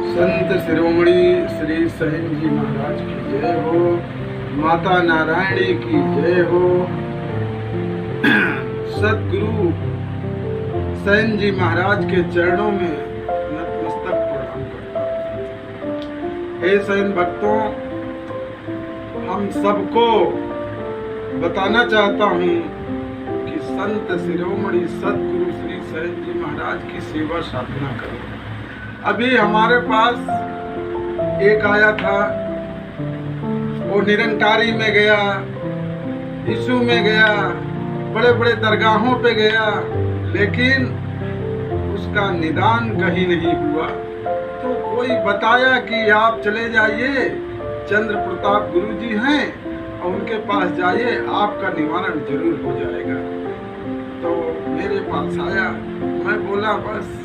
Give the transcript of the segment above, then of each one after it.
संत शिरोमणि श्री सहन जी महाराज की जय हो। माता नारायणी की जय हो। सदगुरु सहन जी महाराज के चरणों में नतमस्तक प्रणाम करता हूं। हे सहन भक्तों, हम सबको बताना चाहता हूं कि संत शिरोमणि सदगुरु श्री सहन जी महाराज की सेवा साधना करो। अभी हमारे पास एक आया था, वो निरंकारी में गया, यीशु में गया, बड़े बड़े दरगाहों पे गया, लेकिन उसका निदान कहीं नहीं हुआ। तो कोई बताया कि आप चले जाइए, चंद्र प्रताप गुरु जी हैं और उनके पास जाइए, आपका निवारण जरूर हो जाएगा। तो मेरे पास आया, मैं बोला बस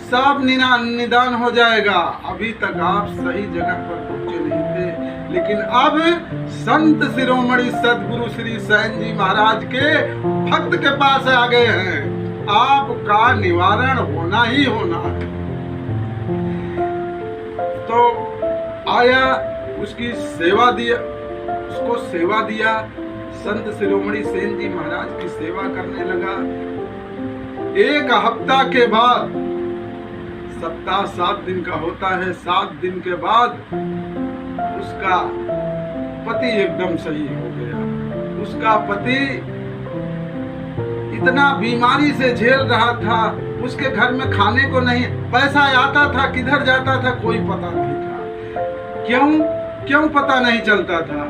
सब निदान हो जाएगा। अभी तक आप सही जगह पर पहुंचे नहीं थे, लेकिन अब संत शिरोमणि सदगुरु श्री सहन जी महाराज के भक्त के पास आ गए हैं, आपका निवारण होना ही होना है। तो आया, उसकी सेवा दिया, उसको सेवा दिया। संत शिरोमणि सहन जी महाराज की सेवा करने लगा। एक हफ्ता के बाद, सप्ताह 7 दिन का होता है, 7 दिन के बाद उसका पति एकदम सही हो गया। उसका पति इतना बीमारी से झेल रहा था, उसके घर में खाने को नहीं, पैसा आता था, किधर जाता था कोई पता नहीं था। क्यों पता नहीं चलता था?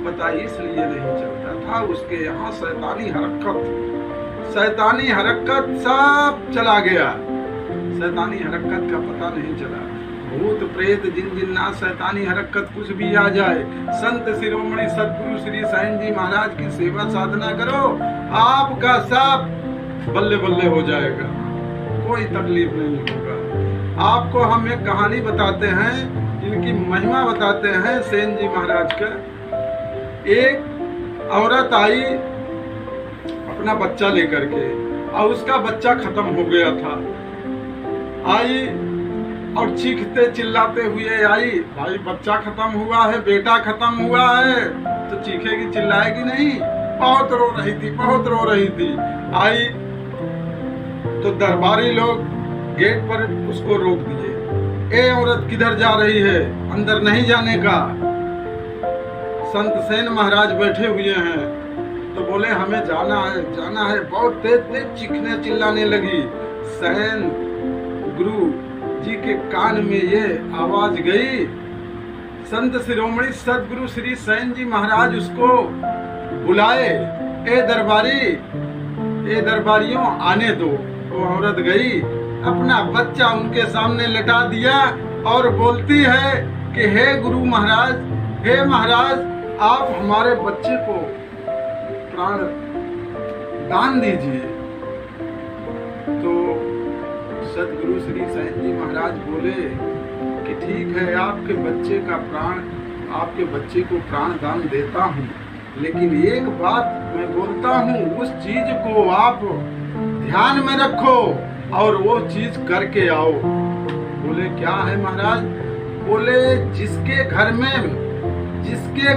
पता इसलिए नहीं चलता था, उसके यहाँ शैतानी हरकत सब चला गया। शैतानी हरकत का पता नहीं चला। भूत प्रेत जिन जिन्नात शैतानी हरकत कुछ भी आ जाए, संत शिरोमणि सदगुरु श्री सहन जी महाराज की सेवा साधना करो, आपका सब बल्ले बल्ले हो जाएगा, कोई तकलीफ नहीं होगा। आपको हम एक कहानी बताते हैं, इनकी महिमा बताते हैं सहन जी महाराज का। एक औरत आई अपना बच्चा लेकर के, और उसका बच्चा खत्म हो गया था। आई और चीखते चिल्लाते हुए आई, भाई बच्चा खत्म हुआ है, बेटा खत्म हुआ है, तो चीखेगी चिल्लाएगी नहीं? बहुत रो रही थी। आई तो दरबारी लोग गेट पर उसको रोक दिए। ए औरत, किधर जा रही है? अंदर नहीं जाने का। संत सेन महाराज बैठे हुए हैं, तो बोले हमें जाना है। बहुत तेज चीखने चिल्लाने लगी। सहन गुरु जी के कान में ये आवाज गई। संत शिरोमणि सदगुरु श्री सहन जी महाराज उसको बुलाए, ए दरबारियों आने दो। वो औरत गई, अपना बच्चा उनके सामने लटा दिया और बोलती है कि हे गुरु महाराज, हे महाराज, आप हमारे बच्चे को प्राण दान दीजिए। तो सदगुरु श्री सहन जी महाराज बोले कि ठीक है, आपके बच्चे को प्राण दान देता हूँ, लेकिन एक बात मैं बोलता हूँ, उस चीज को आप ध्यान में रखो और वो चीज करके आओ। बोले क्या है महाराज? बोले जिसके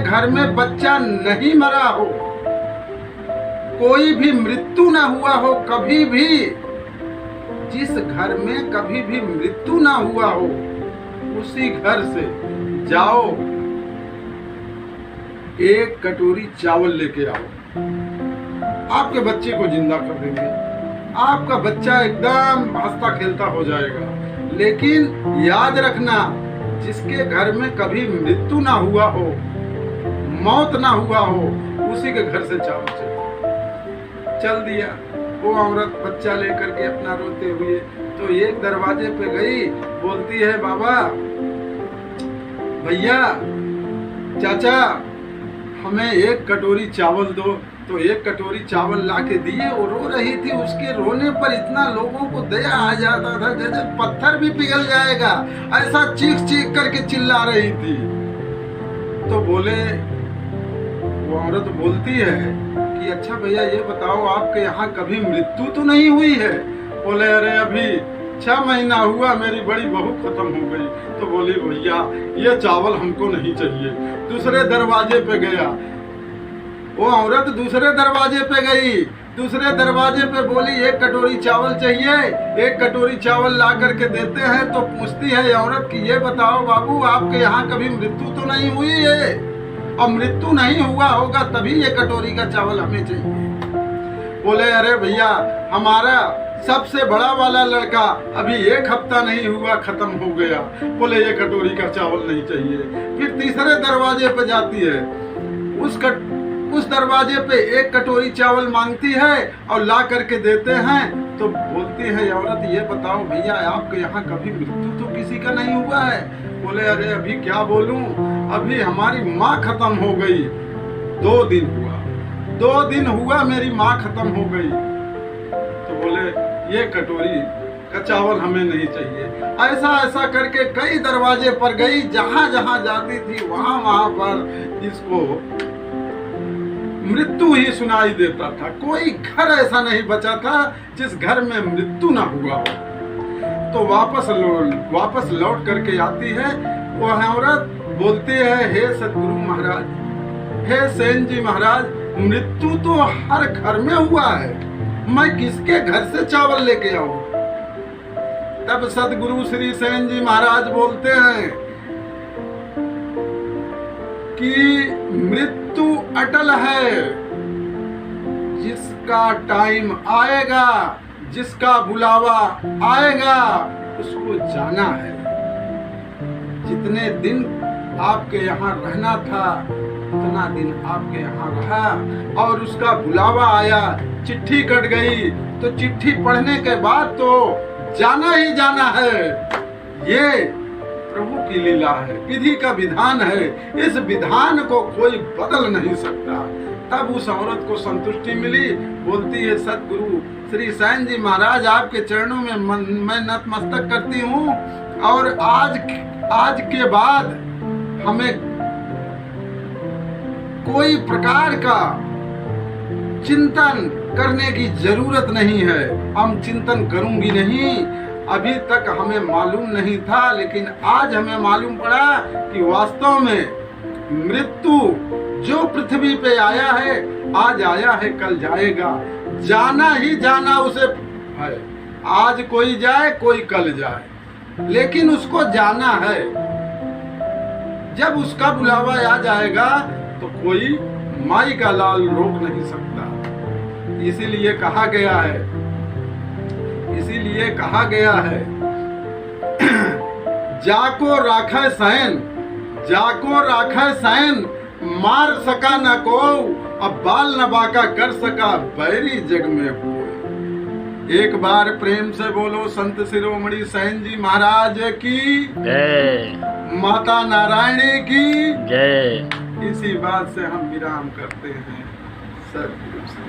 घर में बच्चा नहीं मरा हो, कोई भी मृत्यु ना हुआ हो कभी भी, जिस घर में कभी भी मृत्यु ना हुआ हो, उसी घर से जाओ, एक कटोरी चावल लेके आओ, आपके बच्चे को जिंदा कर देंगे। आपका बच्चा एकदम हंसता खेलता हो जाएगा। लेकिन याद रखना, जिसके घर में कभी मृत्यु ना हुआ हो, मौत ना हुआ हो, उसी के घर से चावल चल दिया। वो औरत बच्चा लेकर के अपना रोते हुए तो एक दरवाजे पे गई, बोलती है बाबा, भैया, चाचा, हमें एक कटोरी चावल दो। तो एक कटोरी चावल लाके दिए। वो रो रही थी, उसके रोने पर इतना लोगों को दया आ जाता था जैसे पत्थर भी पिघल जाएगा, ऐसा चीख करके चिल्ला रही थी। तो बोले, वो औरत बोलती है कि अच्छा भैया ये बताओ, आपके यहाँ कभी मृत्यु तो नहीं हुई है? बोले अरे अभी 6 महीना हुआ मेरी बड़ी बहू खत्म हो गई। तो बोली भैया ये चावल हमको नहीं चाहिए। दूसरे दरवाजे पे गया, वो औरत दूसरे दरवाजे पे गई, दूसरे दरवाजे पे बोली 1 कटोरी चावल चाहिए। 1 कटोरी चावल ला करके देते हैं तो पूछती है औरत कि ये बताओ बाबू आपके यहाँ कभी मृत्यु तो नहीं हुई है? और मृत्यु नहीं हुआ होगा तभी ये कटोरी का चावल हमें चाहिए। बोले अरे भैया हमारा सबसे बड़ा वाला लड़का अभी 1 हफ्ता नहीं हुआ खत्म हो गया। बोले ये कटोरी का चावल नहीं चाहिए। फिर तीसरे दरवाजे पे जाती है, उस दरवाजे पे 1 कटोरी चावल मांगती है और ला करके देते हैं तो बोलती है औरत ये बताओ भैया आपके यहाँ कभी मृत्यु तो किसी का नहीं हुआ है? बोले अरे अभी क्या बोलूं, अभी हमारी माँ खत्म हो गई। 2 दिन हुआ, 2 दिन हुआ मेरी माँ खत्म हो गई। तो बोले ये कटोरी का चावल हमें नहीं चाहिए। ऐसा ऐसा करके कई दरवाजे पर गई, जहां जहां जाती थी वहां वहां पर इसको मृत्यु ही सुनाई देता था। कोई घर ऐसा नहीं बचा था जिस घर में मृत्यु ना हुआ हो। तो वापस लौट करके आती है, वो औरत बोलती है हे सदगुरु महाराज, हे सेन जी महाराज, मृत्यु तो हर घर में हुआ है, मैं किसके घर से चावल लेके आऊं? तब सदगुरु श्री सेन जी महाराज बोलते हैं कि मृत्यु अटल है, जिसका टाइम आएगा, जिसका बुलावा आएगा उसको जाना है। जितने दिन आपके यहाँ रहना था उतना दिन आपके यहाँ रहा और उसका बुलावा आया, चिट्ठी कट गई तो चिट्ठी पढ़ने के बाद तो जाना ही जाना है। ये प्रभु की लीला है, विधि का विधान है, इस विधान को कोई बदल नहीं सकता। तब उस औरत को संतुष्टि मिली, बोलती है सदगुरु श्री सेन जी महाराज आपके चरणों में मैं नतमस्तक करती हूँ और आज के बाद हमें कोई प्रकार का चिंतन करने की जरूरत नहीं है, हम चिंतन करूंगी नहीं। अभी तक हमें मालूम नहीं था लेकिन आज हमें मालूम पड़ा कि वास्तव में मृत्यु जो पृथ्वी पे आया है, आज आया है कल जाएगा, जाना ही जाना उसे है। आज कोई जाए कोई कल जाए, लेकिन उसको जाना है। जब उसका बुलावा आ जाएगा तो कोई माई का लाल रोक नहीं सकता। इसीलिए कहा गया है जाको राखे सैन, जाको राखे सैन, मार सका न को, अब बाल न बाका कर सका बैरी जग में हो। एक बार प्रेम से बोलो संत शिरोमणि सेन जी महाराज की जय, माता नारायणी की जय। इसी बात से हम विराम करते हैं। सदगुरु से।